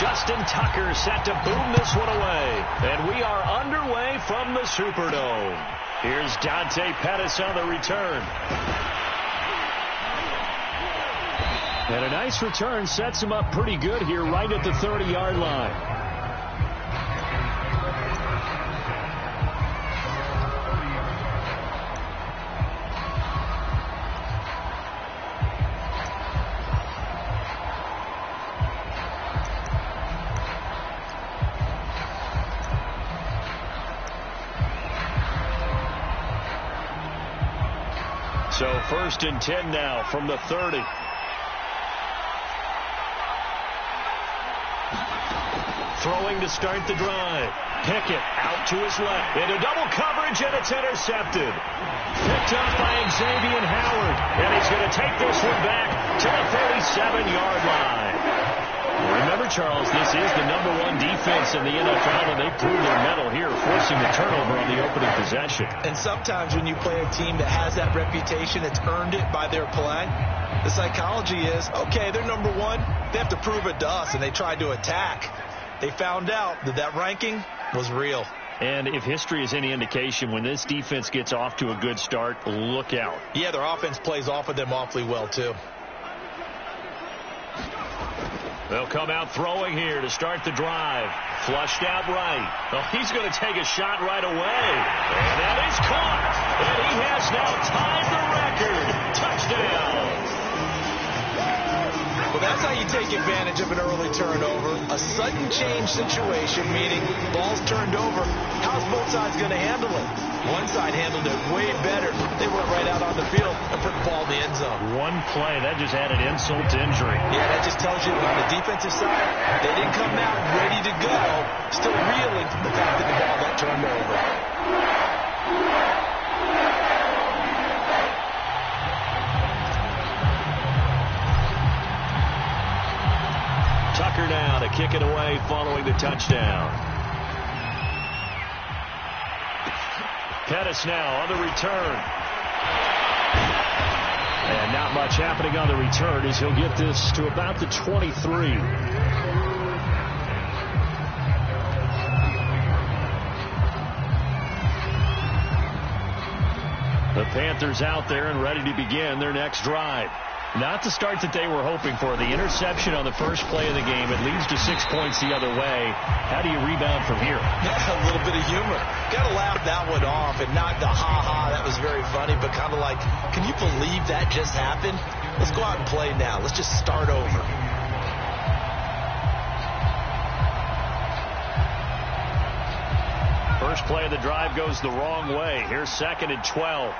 Justin Tucker set to boom this one away. And we are underway from the Superdome. Here's Dante Pettis on the return. And a nice return sets him up pretty good here right at the 30-yard line. So 1st and 10 now from the 30. Throwing to start the drive. Pickett out to his left. Into double coverage, and it's intercepted. Picked up by Xavier Howard. And he's going to take this one back to the 37-yard line. Remember, Charles, this is the #1 defense in the NFL, and they prove their mettle here, forcing the turnover on the opening possession. And sometimes when you play a team that has that reputation, it's earned it by their play. The psychology is, okay, they're #1. They have to prove it to us, and they tried to attack. They found out that that ranking was real. And if history is any indication, when this defense gets off to a good start, look out. Yeah, their offense plays off of them awfully well, too. They'll come out throwing here to start the drive. Flushed out right. Oh, he's going to take a shot right away. And that is caught. And he has now tied the record. Touchdown. Well, that's how you take advantage of an early turnover. A sudden change situation, meaning ball's turned over. How's both sides going to handle it? One side handled it way better. They went right out on the field and put the ball in the end zone. One play, that just added insult to injury. Yeah, that just tells you on the defensive side, they didn't come out ready to go, still reeling from the fact that the ball got turned over. Tucker now to kick it away following the touchdown. Pettis now on the return. And not much happening on the return as he'll get this to about the 23. The Panthers out there and ready to begin their next drive. Not the start that they were hoping for. The interception on the first play of the game. It leads to 6 points the other way. How do you rebound from here? That's a little bit of humor. Got to laugh that one off and not the ha-ha. That was very funny, but kind of like, can you believe that just happened? Let's go out and play now. Let's just start over. First play of the drive goes the wrong way. Here's 2nd and 12.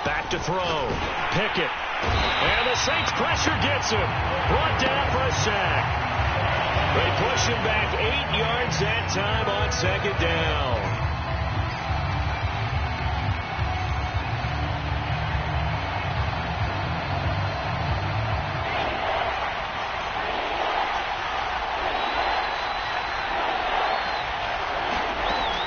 Back to throw. Pickett. And the Saints pressure gets him. Brought down for a sack. They push him back 8 yards that time on 2nd down.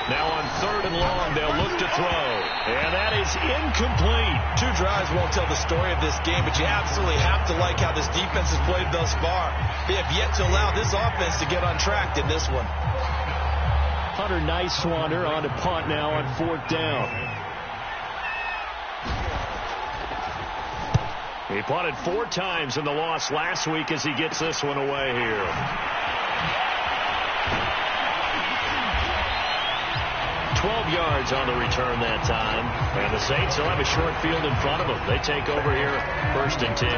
Now on 3rd and long, they'll look to throw. And that is incomplete. 2 drives won't tell the story of this game, but you absolutely have to like how this defense has played thus far. They have yet to allow this offense to get on track in this one. Hunter Nicewander on to punt now on 4th down. He punted 4 times in the loss last week as he gets this one away here. Yards on the return that time. And the Saints will have a short field in front of them. They take over here 1st and 10.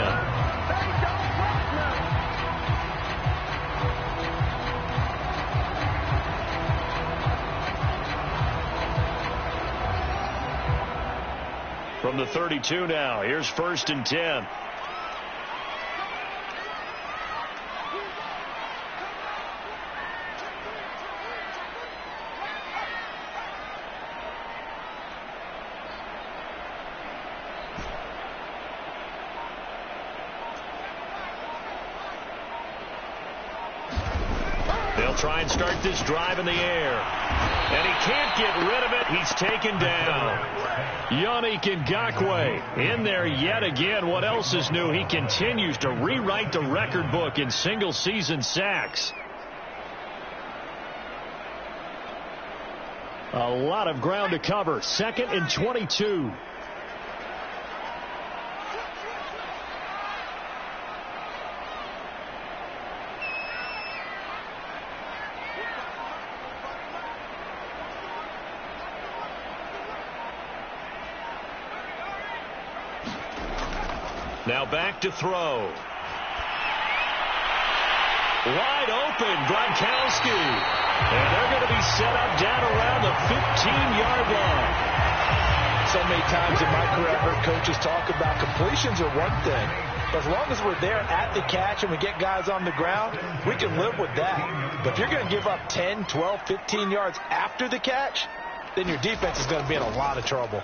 From the 32 now, here's 1st and 10. try and start this drive in the air. And he can't get rid of it. He's taken down. Yannick Ngakoue in there yet again. What else is new? He continues to rewrite the record book in single-season sacks. A lot of ground to cover. 2nd and 22. Now back to throw. Wide open, Gronkowski. And they're going to be set up down around the 15-yard line. So many times in my career, I've heard coaches talk about completions are one thing. But as long as we're there at the catch and we get guys on the ground, we can live with that. But if you're going to give up 10, 12, 15 yards after the catch, then your defense is going to be in a lot of trouble.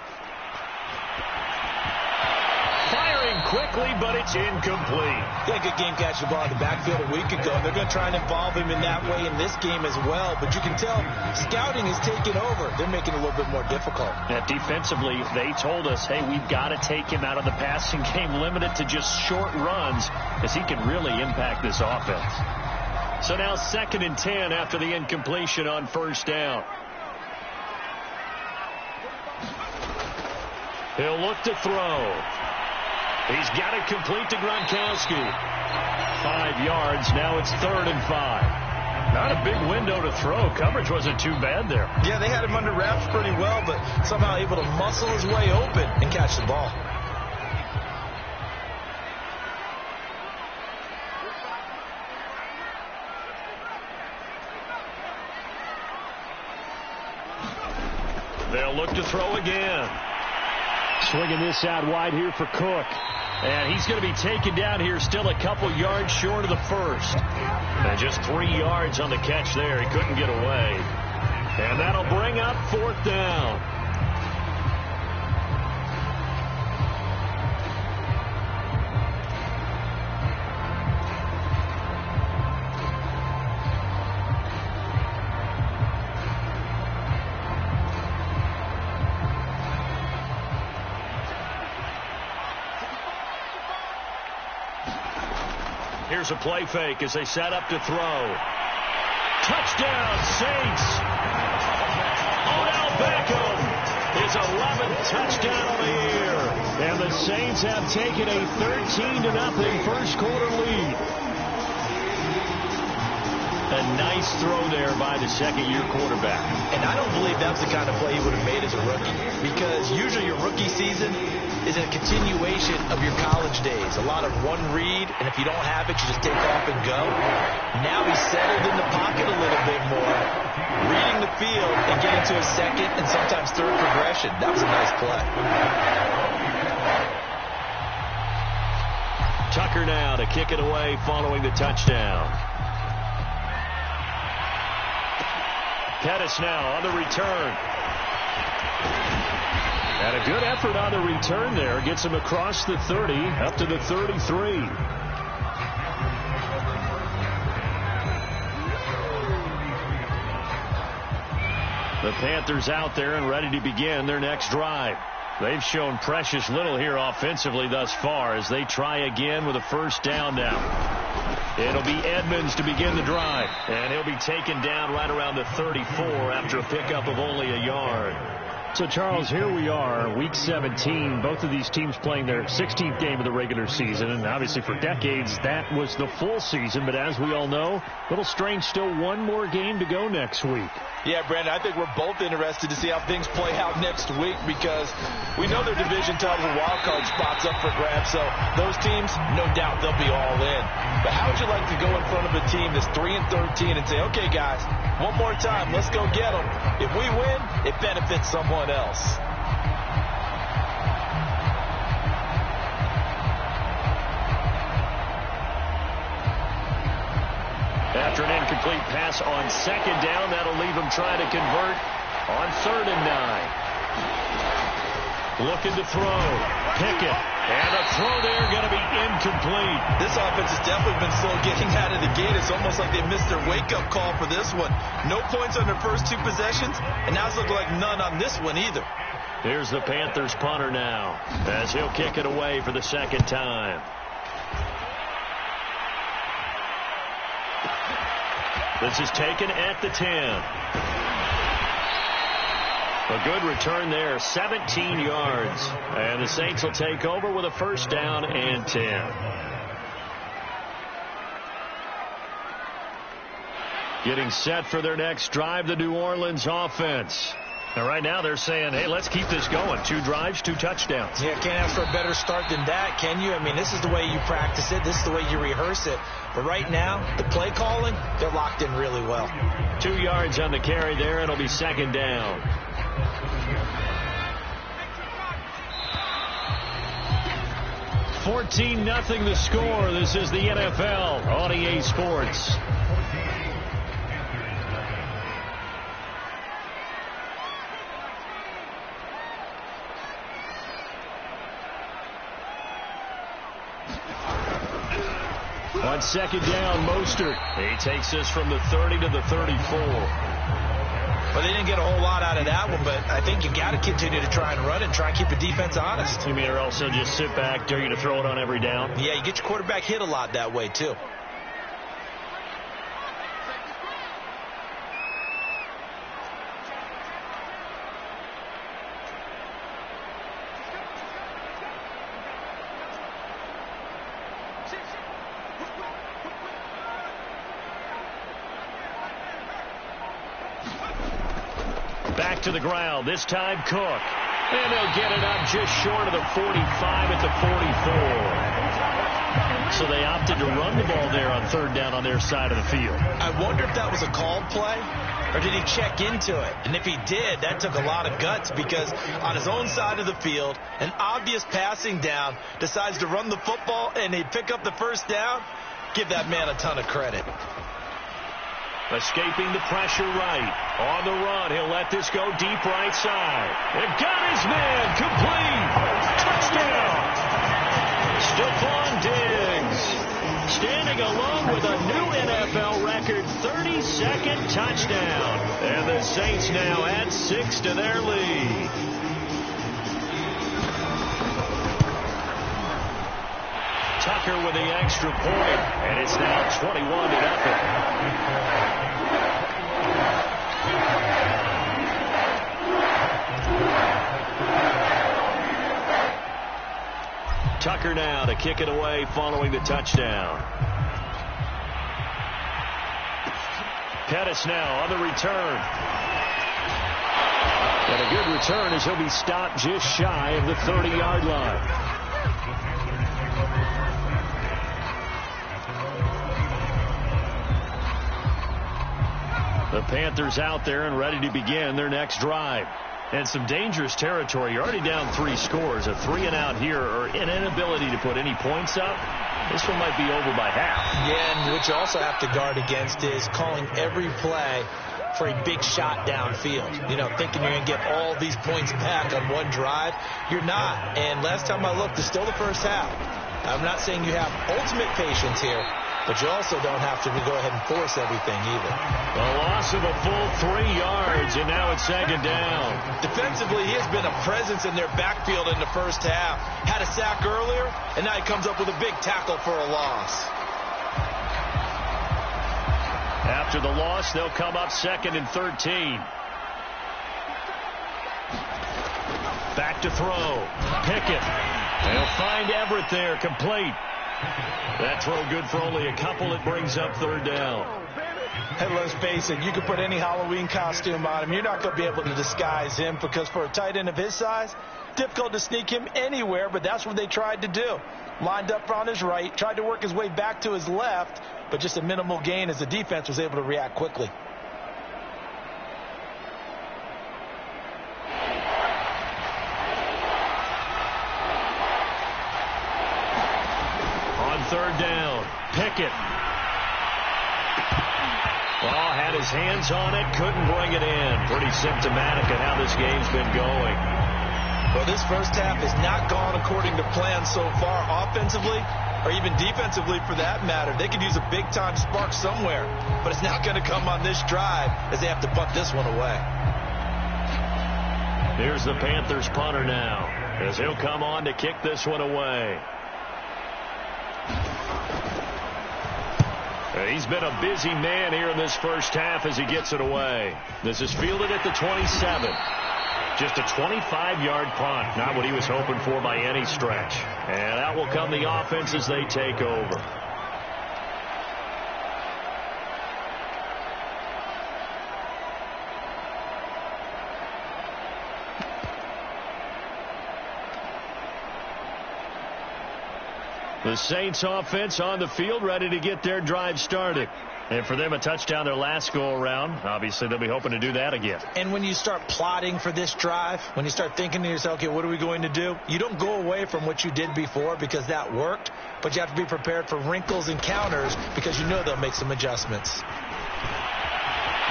Firing quickly, but it's incomplete. Yeah, good game catching the ball in the backfield a week ago. They're going to try and involve him in that way in this game as well. But you can tell scouting is taking over. They're making it a little bit more difficult. Yeah, defensively, they told us, hey, we've got to take him out of the passing game, limited to just short runs, as he can really impact this offense. So now 2nd and 10 after the incompletion on 1st down. He'll look to throw. He's got it complete to Gronkowski. 5 yards. Now it's 3rd and 5. Not a big window to throw. Coverage wasn't too bad there. Yeah, they had him under wraps pretty well, but somehow able to muscle his way open and catch the ball. They'll look to throw again. Swinging this out wide here for Cook. And he's going to be taken down here, still a couple yards short of the first. And just 3 yards on the catch there. He couldn't get away. And that'll bring up 4th down. Here's a play fake as they set up to throw. Touchdown, Saints. Odell Beckham, his 11th touchdown of the year. And the Saints have taken a 13-0 first quarter lead. A nice throw there by the second-year quarterback. And I don't believe that's the kind of play he would have made as a rookie, because usually your rookie season is a continuation of your college days. A lot of one read, and if you don't have it, you just take off and go. Now he's settled in the pocket a little bit more, reading the field and getting to his 2nd and sometimes 3rd progression. That was a nice play. Tucker now to kick it away following the touchdown. Pettis now on the return. And a good effort on the return there. Gets him across the 30, up to the 33. The Panthers out there and ready to begin their next drive. They've shown precious little here offensively thus far as they try again with a 1st down now. It'll be Edmonds to begin the drive, and he'll be taken down right around the 34 after a pickup of only a yard. So, Charles, here we are, Week 17. Both of these teams playing their 16th game of the regular season. And obviously for decades, that was the full season. But as we all know, a little strange, still one more game to go next week. Yeah, Brandon, I think we're both interested to see how things play out next week, because we know their division titles and wild card spots up for grabs. So those teams, no doubt they'll be all in. But how would you like to go in front of a team that's 3-13 and say, okay, guys, one more time, let's go get them. If we win, it benefits someone else. After an incomplete pass on 2nd down, that'll leave them trying to convert on 3rd and 9. Looking to throw. Pickett. And a throw there going to be incomplete. This offense has definitely been slow getting out of the gate. It's almost like they missed their wake-up call for this one. No points on their first 2 possessions, and now it's looking like none on this one either. Here's the Panthers punter now, as he'll kick it away for the second time. This is taken at the 10. A good return there, 17 yards. And the Saints will take over with a first down and 10. Getting set for their next drive, the New Orleans offense. And right now they're saying, hey, let's keep this going. 2 drives, 2 touchdowns. Yeah, can't ask for a better start than that, can you? I mean, this is the way you practice it. This is the way you rehearse it. But right now, the play calling, they're locked in really well. 2 yards on the carry there. It'll be second down. 14-0 the score. This is the NFL on EA Sports. On second down, Mostert. He takes this from the 30 to the 34. Well, they didn't get a whole lot out of that one, but I think you got to continue to try and run and try and keep the defense honest. You mean or also just sit back, dare you to throw it on every down? Yeah, you get your quarterback hit a lot that way, too. Back to the ground, this time Cook. And they'll get it up just short of the 45 at the 44. So they opted to run the ball there on third down on their side of the field. I wonder if that was a called play, or did he check into it? And if he did, that took a lot of guts, because on his own side of the field, an obvious passing down, decides to run the football, and they pick up the first down. Give that man a ton of credit. Escaping the pressure right. On the run, he'll let this go deep right side. And got his man complete. Touchdown. Stephon Diggs. Standing alone with a new NFL record 32nd touchdown. And the Saints now add 6 to their lead. Tucker with the extra point, and it's now 21-0. Tucker now to kick it away following the touchdown. Pettis now on the return. And a good return as he'll be stopped just shy of the 30-yard line. The Panthers out there and ready to begin their next drive. And some dangerous territory. You're already down 3 scores. A 3-and-out here, or an inability to put any points up. This one might be over by half. Yeah, and what you also have to guard against is calling every play for a big shot downfield. You know, thinking you're going to get all these points back on one drive. You're not. And last time I looked, it's still the first half. I'm not saying you have ultimate patience here, but you also don't have to go ahead and force everything either. A loss of a full 3 yards, and now it's second down. Defensively, he has been a presence in their backfield in the first half. Had a sack earlier, and now he comes up with a big tackle for a loss. After the loss, they'll come up 2nd and 13. Back to throw. Pickett. They'll find Everett there, complete. That throw good for only a couple. It brings up 3rd down. Hey, let's face it, you can put any Halloween costume on him. You're not going to be able to disguise him, because for a tight end of his size, difficult to sneak him anywhere, but that's what they tried to do. Lined up on his right, tried to work his way back to his left, but just a minimal gain as the defense was able to react quickly. On 3rd down, Pickett. Well, had his hands on it, couldn't bring it in. Pretty symptomatic of how this game's been going. Well, this first half has not gone according to plan so far offensively or even defensively for that matter. They could use a big-time spark somewhere, but it's not going to come on this drive as they have to punt this one away. Here's the Panthers punter now as he'll come on to kick this one away. He's been a busy man here in this first half as he gets it away. This is fielded at the 27. Just a 25-yard punt. Not what he was hoping for by any stretch. And out will come the offense as they take over. The Saints offense on the field ready to get their drive started. And for them, a touchdown their last go-around. Obviously, they'll be hoping to do that again. And when you start plotting for this drive, when you start thinking to yourself, okay, what are we going to do? You don't go away from what you did before because that worked, but you have to be prepared for wrinkles and counters because you know they'll make some adjustments.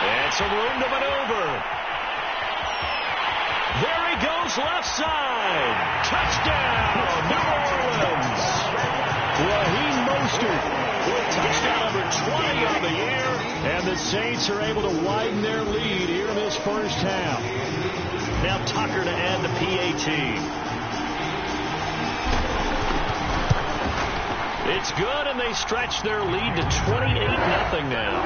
And some room to maneuver. There he goes, left side. Touchdown, New Orleans. Raheem Mostert with touchdown number 20 on the year. And the Saints are able to widen their lead here in this first half. Now Tucker to add the PAT. It's good, and they stretch their lead to 28-0 now.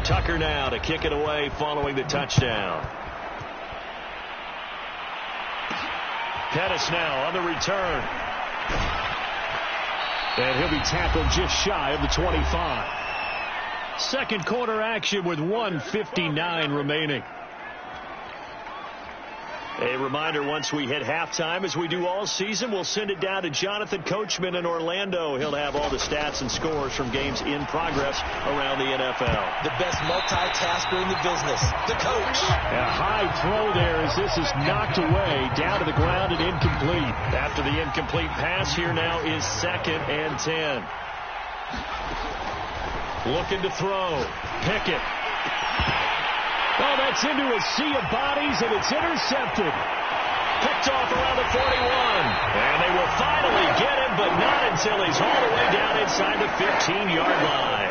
Tucker now to kick it away following the touchdown. Pettis now on the return. And he'll be tackled just shy of the 25. Second quarter action with 1:59 remaining. A reminder, once we hit halftime, as we do all season, we'll send it down to Jonathan Coachman in Orlando. He'll have all the stats and scores from games in progress around the NFL. The best multitasker in the business, the coach. A high throw there as this is knocked away, down to the ground and incomplete. After the incomplete pass, here now is 2nd and 10. Looking to throw. Pickett. Oh, that's into a sea of bodies, and it's intercepted. Picked off around the 41. And they will finally get him, but not until he's all the way down inside the 15-yard line.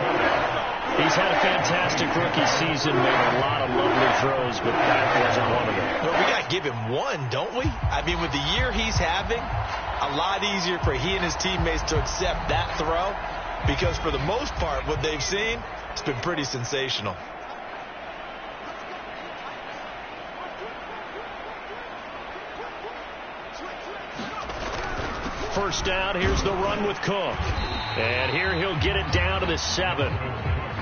He's had a fantastic rookie season, made a lot of lovely throws, but that wasn't one of them. Well, we got to give him one, don't we? I mean, with the year he's having, a lot easier for he and his teammates to accept that throw, because for the most part, what they've seen, it's been pretty sensational. First down, here's the run with Cook. And here he'll get it down to the 7.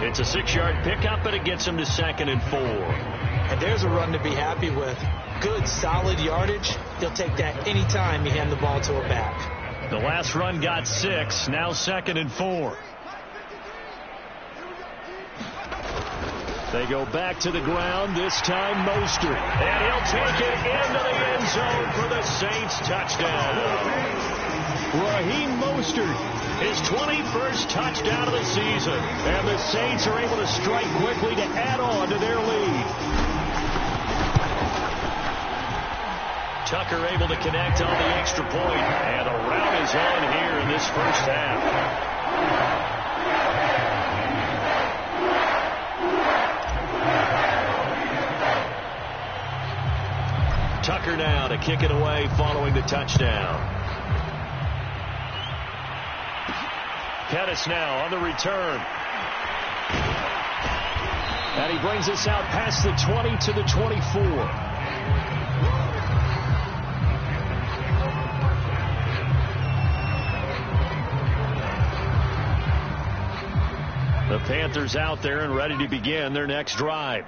It's a 6-yard pickup, and it gets him to 2nd and 4. And there's a run to be happy with. Good, solid yardage. He'll take that any time you hand the ball to a back. The last run got 6, now 2nd and 4. They go back to the ground, this time Mostert. And he'll take it into the end zone for the Saints touchdown. Raheem Mostert, his 21st touchdown of the season. And the Saints are able to strike quickly to add on to their lead. Tucker able to connect on the extra point. And a rout is on here in this first half. Tucker now to kick it away following the touchdown. Pettis now on the return. And he brings us out past the 20 to the 24. The Panthers out there and ready to begin their next drive.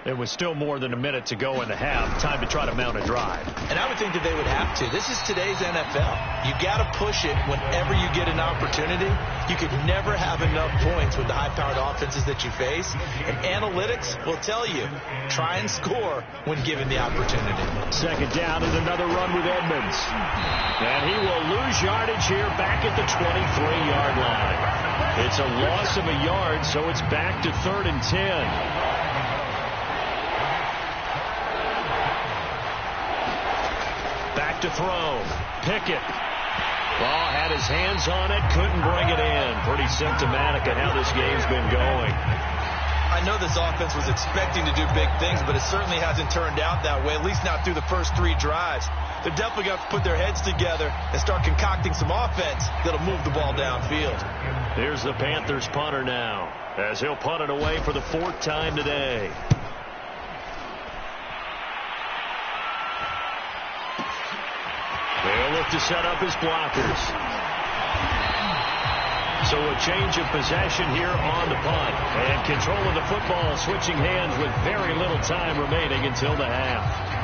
It was still more than a minute to go in the half. Time to try to mount a drive. And I would think that they would have to. This is today's NFL. You got to push it whenever you get an opportunity. You could never have enough points with the high-powered offenses that you face. And analytics will tell you, try and score when given the opportunity. Second down and another run with Edmonds. And he will lose yardage here back at the 23-yard line. It's a loss of a yard, so it's back to 3rd and 10. Back to throw. Pickett. Ball had his hands on it. Couldn't bring it in. Pretty symptomatic of how this game's been going. I know this offense was expecting to do big things, but it certainly hasn't turned out that way, at least not through the first 3 drives. They're definitely going to put their heads together and start concocting some offense that'll move the ball downfield. Here's the Panthers punter now, as he'll punt it away for the 4th time today. They'll look to set up his blockers. So a change of possession here on the punt. And control of the football switching hands with very little time remaining until the half.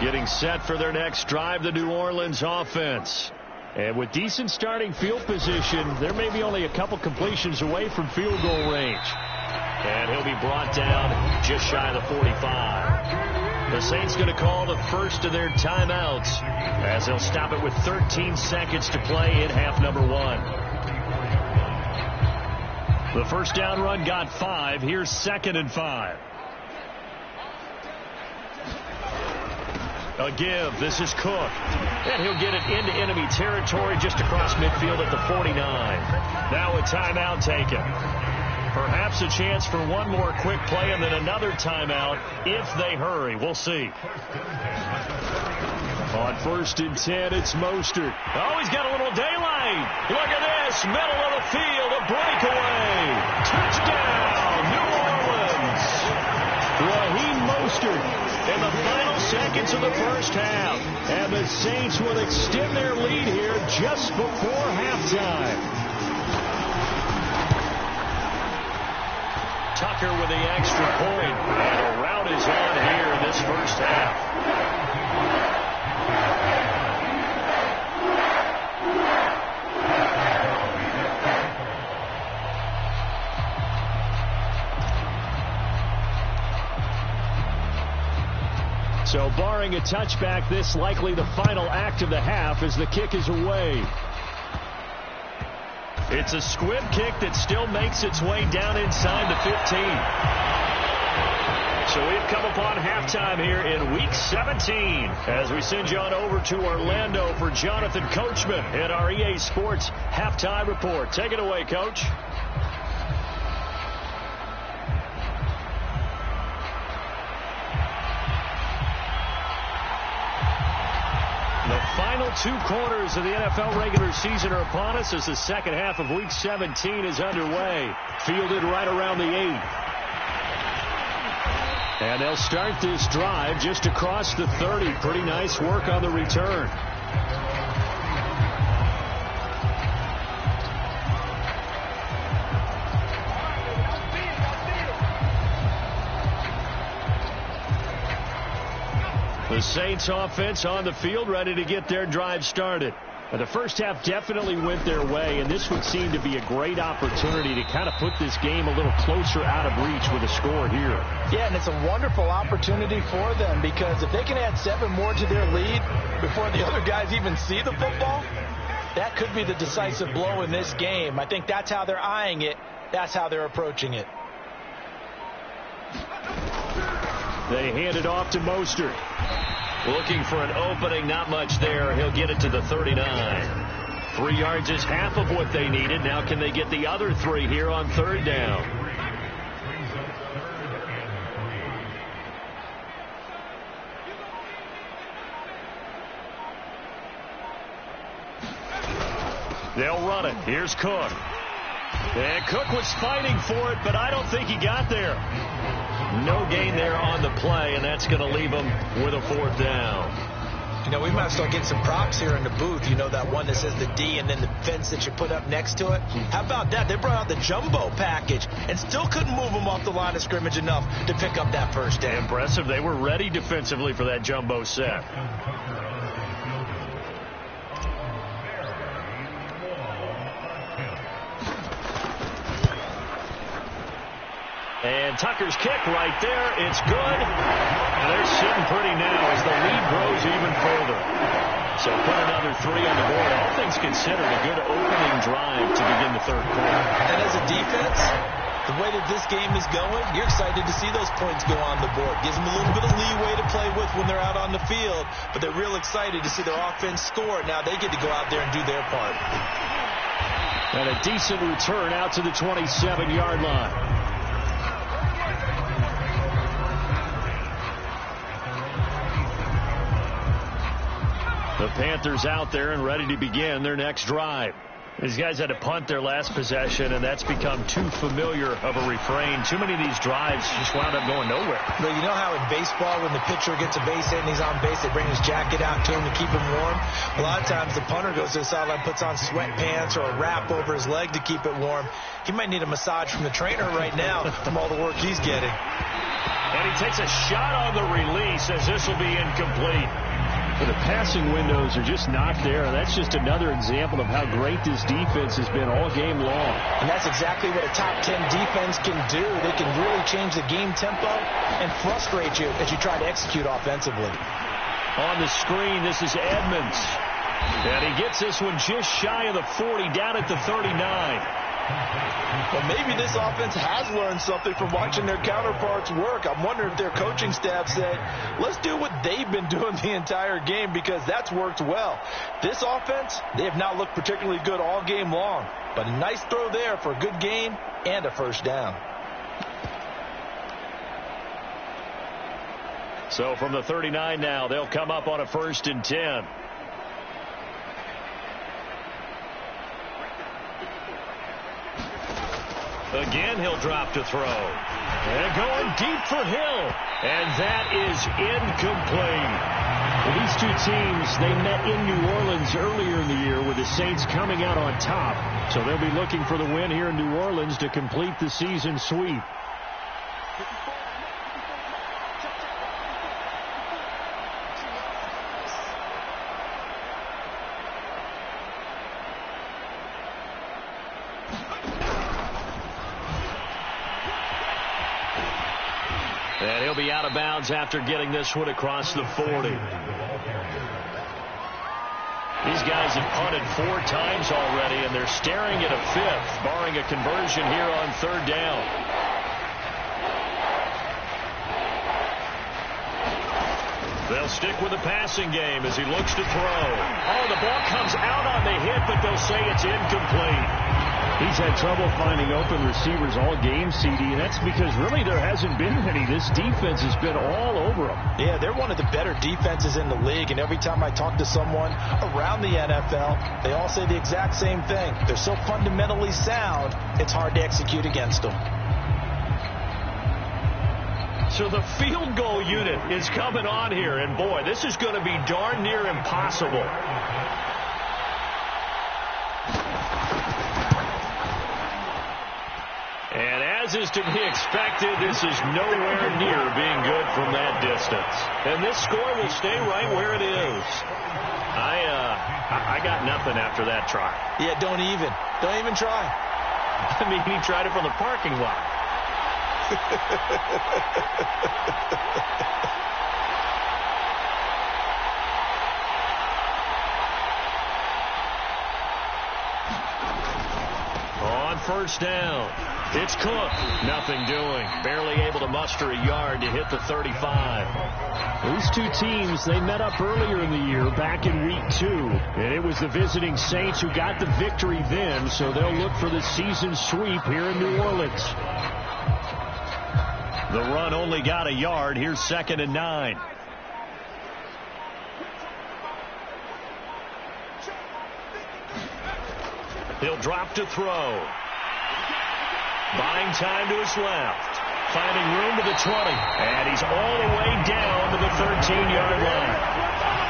Getting set for their next drive, the New Orleans offense. And with decent starting field position, there may be only a couple completions away from field goal range. And he'll be brought down just shy of the 45. The Saints going to call the first of their timeouts as they'll stop it with 13 seconds to play in half number 1. The first down run got 5. Here's 2nd and 5. A give. This is Cook. And he'll get it into enemy territory just across midfield at the 49. Now a timeout taken. Perhaps a chance for one more quick play and then another timeout if they hurry. We'll see. On 1st and 10, it's Mostert. Oh, he's got a little daylight. Look at this. Middle of the field. A breakaway. Touchdown, New Orleans. Raheem Mostert in the final seconds of the first half. And the Saints will extend their lead here just before halftime. Tucker with the extra point. And a rout is on here in this first half. So barring a touchback, this likely the final act of the half as the kick is away. It's a squib kick that still makes its way down inside the 15. So we've come upon halftime here in Week 17 as we send you on over to Orlando for Jonathan Coachman in our EA Sports Halftime Report. Take it away, Coach. The final 2 quarters of the NFL regular season are upon us as the second half of Week 17 is underway. Fielded right around the 8. And they'll start this drive just across the 30. Pretty nice work on the return. The Saints offense on the field ready to get their drive started. And the first half definitely went their way, and this would seem to be a great opportunity to kind of put this game a little closer out of reach with a score here. Yeah, and it's a wonderful opportunity for them because if they can add 7 more to their lead before the other guys even see the football, that could be the decisive blow in this game. I think that's how they're eyeing it. That's how they're approaching it. They hand it off to Mostert. Looking for an opening, not much there. He'll get it to the 39. 3 yards is half of what they needed. Now can they get the other 3 here on 3rd down? They'll run it. Here's Cook. And Cook was fighting for it, but I don't think he got there. No gain there on the play, and that's going to leave them with a 4th down. You know, we might start getting some props here in the booth. You know, that one that says the D and then the fence that you put up next to it. How about that? They brought out the jumbo package and still couldn't move them off the line of scrimmage enough to pick up that first down. Impressive. They were ready defensively for that jumbo set. And Tucker's kick right there. It's good. And they're sitting pretty now as the lead grows even further. So put another 3 on the board. All things considered, a good opening drive to begin the 3rd quarter. And as a defense, the way that this game is going, you're excited to see those points go on the board. Gives them a little bit of leeway to play with when they're out on the field. But they're real excited to see their offense score. Now they get to go out there and do their part. And a decent return out to the 27-yard line. The Panthers out there and ready to begin their next drive. These guys had to punt their last possession, and that's become too familiar of a refrain. Too many of these drives just wound up going nowhere. But you know how in baseball, when the pitcher gets a base hit and he's on base, they bring his jacket out to him to keep him warm? A lot of times the punter goes to the sideline, puts on sweatpants or a wrap over his leg to keep it warm. He might need a massage from the trainer right now from all the work he's getting. And he takes a shot on the release as this will be incomplete. The passing windows are just not there. That's just another example of how great this defense has been all game long. And that's exactly what a top 10 defense can do. They can really change the game tempo and frustrate you as you try to execute offensively. On the screen, this is Edmonds. And he gets this one just shy of the 40, down at the 39. Well, maybe this offense has learned something from watching their counterparts work. I'm wondering if their coaching staff said, let's do what they've been doing the entire game, because that's worked well. This offense, they have not looked particularly good all game long. But a nice throw there for a good gain and a first down. So from the 39 now, they'll come up on a 1st and 10. Again, he'll drop to throw. And going deep for Hill. And that is incomplete. Well, these two teams, they met in New Orleans earlier in the year with the Saints coming out on top. So they'll be looking for the win here in New Orleans to complete the season sweep. And he'll be out of bounds after getting this one across the 40. These guys have punted 4 times already, and they're staring at a 5th, barring a conversion here on 3rd down. They'll stick with the passing game as he looks to throw. Oh, the ball comes out on the hit, but they'll say it's incomplete. He's had trouble finding open receivers all game, CD, and that's because really there hasn't been any. This defense has been all over them. Yeah, they're one of the better defenses in the league, and every time I talk to someone around the NFL, they all say the exact same thing. They're so fundamentally sound, it's hard to execute against them. So the field goal unit is coming on here, and boy, this is going to be darn near impossible. And as is to be expected, this is nowhere near being good from that distance. And this score will stay right where it is. I got nothing after that try. Yeah, don't even try. I mean, he tried it from the parking lot. On 1st down, it's Cook. Nothing doing. Barely able to muster a yard to hit the 35. These two teams, they met up earlier in the year, back in week 2. And it was the visiting Saints who got the victory then, so they'll look for the season sweep here in New Orleans. The run only got a yard. Here's 2nd and 9. He'll drop to throw. Buying time to his left. finding room to the 20. And he's all the way down to the 13-yard line.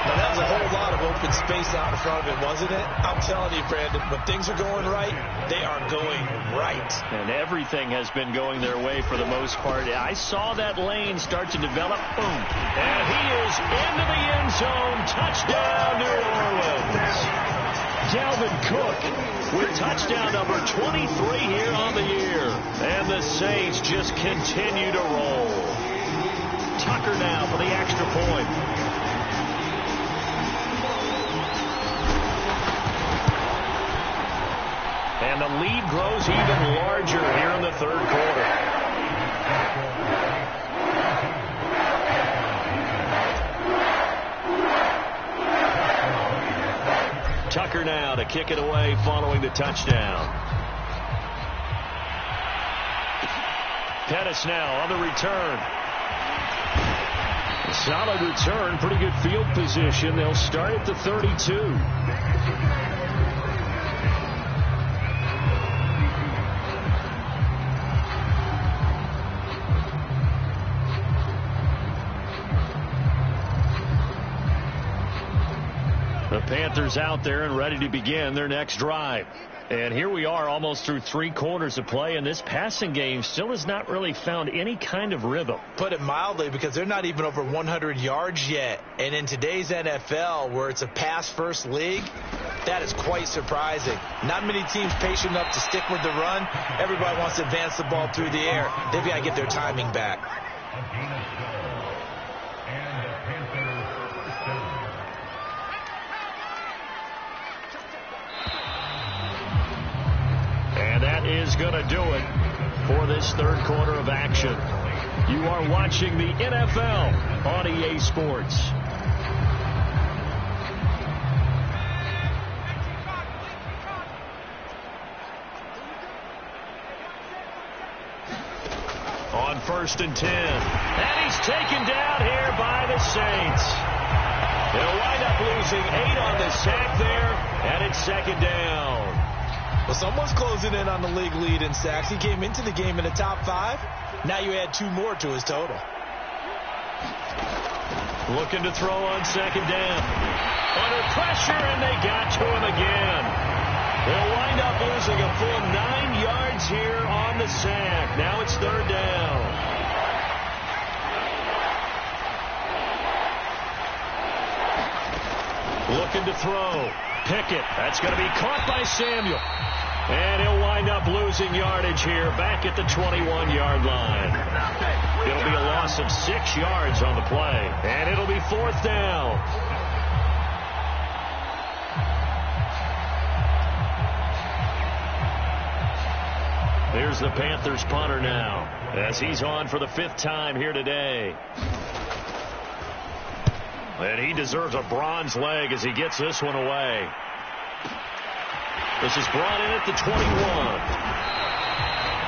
Now, that was a whole lot of open space out in front of him, wasn't it? I'm telling you, Brandon, when things are going right, they are going right. And everything has been going their way for the most part. I saw that lane start to develop. Boom. And he is into the end zone. Touchdown, New Orleans. Dalvin Cook with touchdown number 23 here on the year. And the Saints just continue to roll. Tucker now for the extra point. And the lead grows even larger here in the third quarter. Tucker now to kick it away following the touchdown. Pettis now on the return. Solid return, pretty good field position. They'll start at the 32. The Panthers out there and ready to begin their next drive. And here we are almost through 3 quarters of play, and this passing game still has not really found any kind of rhythm. Put it mildly, because they're not even over 100 yards yet. And in today's NFL, where it's a pass-first league, that is quite surprising. Not many teams patient enough to stick with the run. Everybody wants to advance the ball through the air. They've got to get their timing back. And that is going to do it for this third quarter of action. You are watching the NFL on EA Sports. On 1st and 10. And he's taken down here by the Saints. They'll wind up losing 8 on the sack there, and it's 2nd down. Well, someone's closing in on the league lead in sacks. He came into the game in the top 5. Now you add 2 more to his total. Looking to throw on 2nd down. Under pressure, and they got to him again. They'll wind up losing a full 9 yards here on the sack. Now it's 3rd down. Looking to throw. Pickett. That's going to be caught by Samuel. And he'll wind up losing yardage here back at the 21-yard line. It'll be a loss of 6 yards on the play. And it'll be 4th down. Here's the Panthers punter now, as he's on for the 5th time here today. And he deserves a bronze leg as he gets this one away. This is brought in at the 21.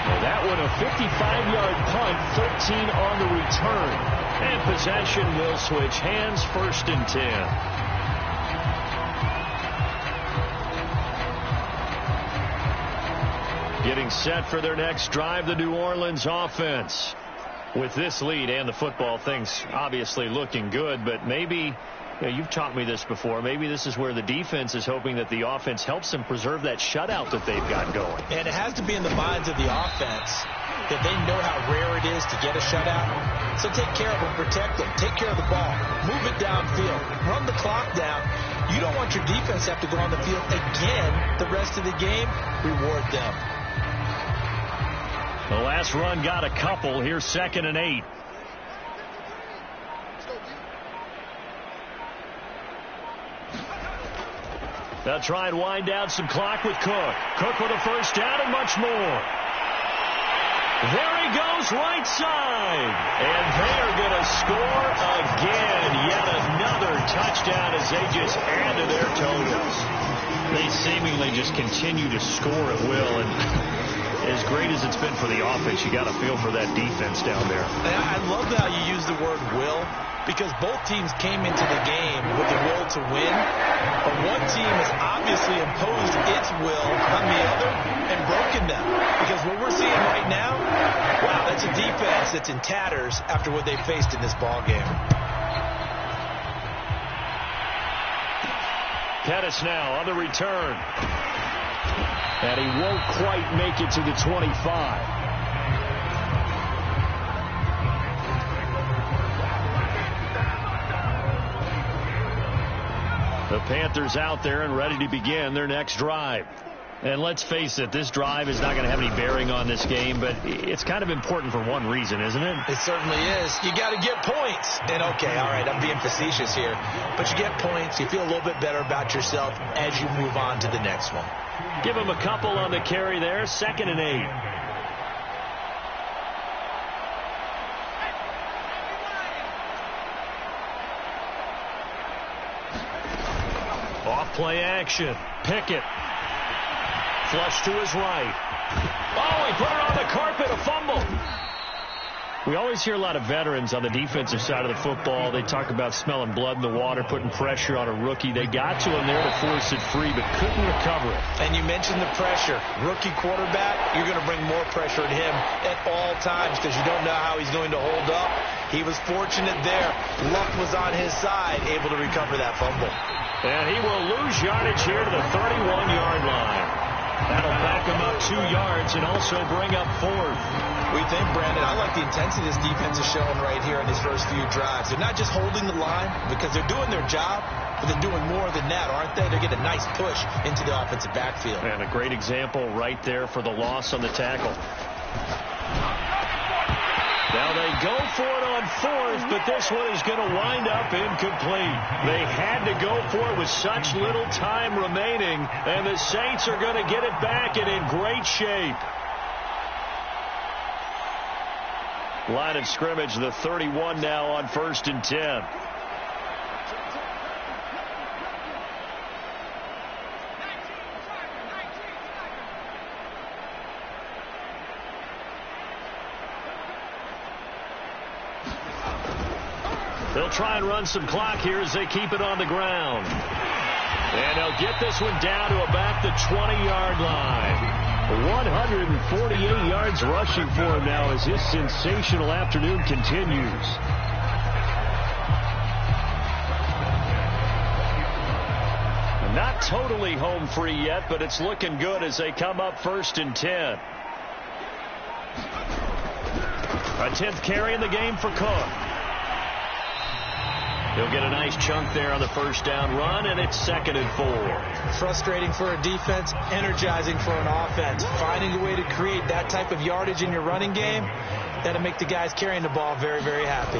Well, that one a 55-yard punt, 13 on the return. And possession will switch hands, 1st and 10. Getting set for their next drive, the New Orleans offense. With this lead and the football, things obviously looking good, but maybe, you've taught me this before, maybe this is where the defense is hoping that the offense helps them preserve that shutout that they've got going. And it has to be in the minds of the offense that they know how rare it is to get a shutout. So take care of them, protect them, take care of the ball, move it downfield, run the clock down. You don't want your defense to have to go on the field again the rest of the game. Reward them. The last run got a couple. Here's 2nd and 8. They'll try and wind down some clock with Cook. Cook with a 1st down and much more. There he goes, right side. And they are going to score again. Yet another touchdown as they just add to their totals. They seemingly just continue to score at will. And as great as it's been for the offense, you got to feel for that defense down there. I love how you use the word will. because both teams came into the game with the will to win, but one team has obviously imposed its will on the other and broken them. Because what we're seeing right now, wow, that's a defense that's in tatters after what they faced in this ball game. Pettis now on the return. And he won't quite make it to the 25. The Panthers out there and ready to begin their next drive. And let's face it, this drive is not going to have any bearing on this game, but it's kind of important for one reason, isn't it? It certainly is. You got to get points. And okay, all right, I'm being facetious here, but you get points, you feel a little bit better about yourself as you move on to the next one. Give him a couple on the carry there, 2nd and 8. Off play action. Pickett. Flush to his right. Oh, he put it on the carpet, a fumble. We always hear a lot of veterans on the defensive side of the football. They talk about smelling blood in the water, putting pressure on a rookie. They got to him there to force it free, but couldn't recover it. And you mentioned the pressure. Rookie quarterback, you're going to bring more pressure at him at all times because you don't know how he's going to hold up. He was fortunate there. Luck was on his side, able to recover that fumble. And he will lose yardage here to the 31-yard line. That'll back him up 2 yards and also bring up 4th. We think, Brandon, I like the intensity this defense is showing right here in these first few drives. They're not just holding the line because they're doing their job, but they're doing more than that, aren't they? They're getting a nice push into the offensive backfield. And a great example right there for the loss on the tackle. Now they go for it on 4th, but this one is going to wind up incomplete. They had to go for it with such little time remaining, and the Saints are going to get it back and in great shape. Line of scrimmage, the 31 now on 1st and 10. They'll try and run some clock here as they keep it on the ground. And they'll get this one down to about the 20-yard line. 148 yards rushing for him now as his sensational afternoon continues. Not totally home free yet, but it's looking good as they come up 1st and 10. A 10th carry in the game for Cook. He'll get a nice chunk there on the first down run, and it's 2nd and 4. Frustrating for a defense, energizing for an offense. Finding a way to create that type of yardage in your running game, that'll make the guys carrying the ball very, very happy.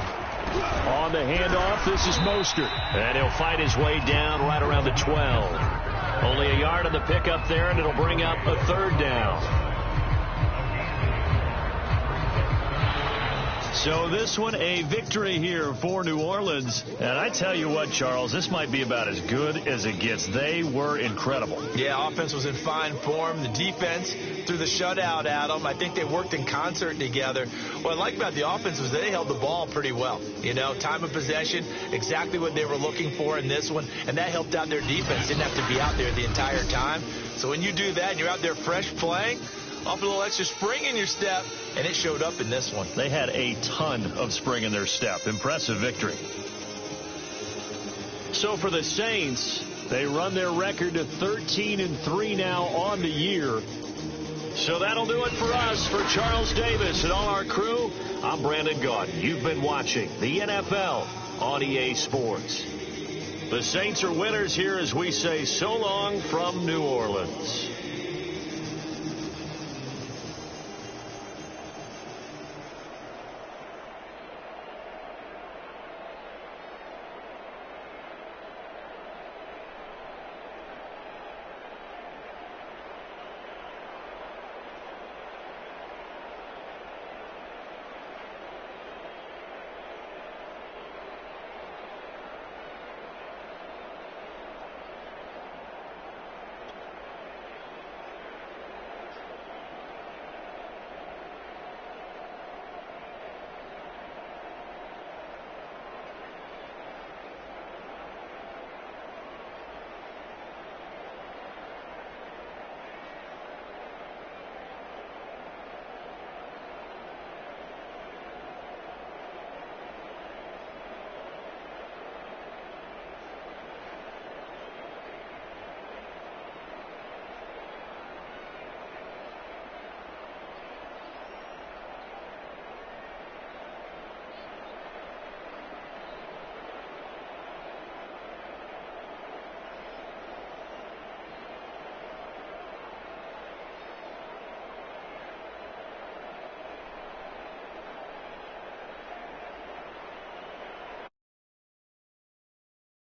On the handoff, this is Mostert. And he'll fight his way down right around the 12. Only a yard on the pickup there, and it'll bring up a 3rd down. So this one, a victory here for New Orleans. And I tell you what, Charles, this might be about as good as it gets. They were incredible. Yeah, offense was in fine form. The defense threw the shutout at them. I think they worked in concert together. What I like about the offense was they held the ball pretty well. You know, time of possession, exactly what they were looking for in this one. And that helped out their defense. Didn't have to be out there the entire time. So when you do that and you're out there fresh playing, off a little extra spring in your step, and it showed up in this one. They had a ton of spring in their step. Impressive victory. So for the Saints, they run their record to 13-3 now on the year. So that'll do it for us. For Charles Davis and all our crew, I'm Brandon Gaudin. You've been watching the NFL on EA Sports. The Saints are winners here as we say so long from New Orleans.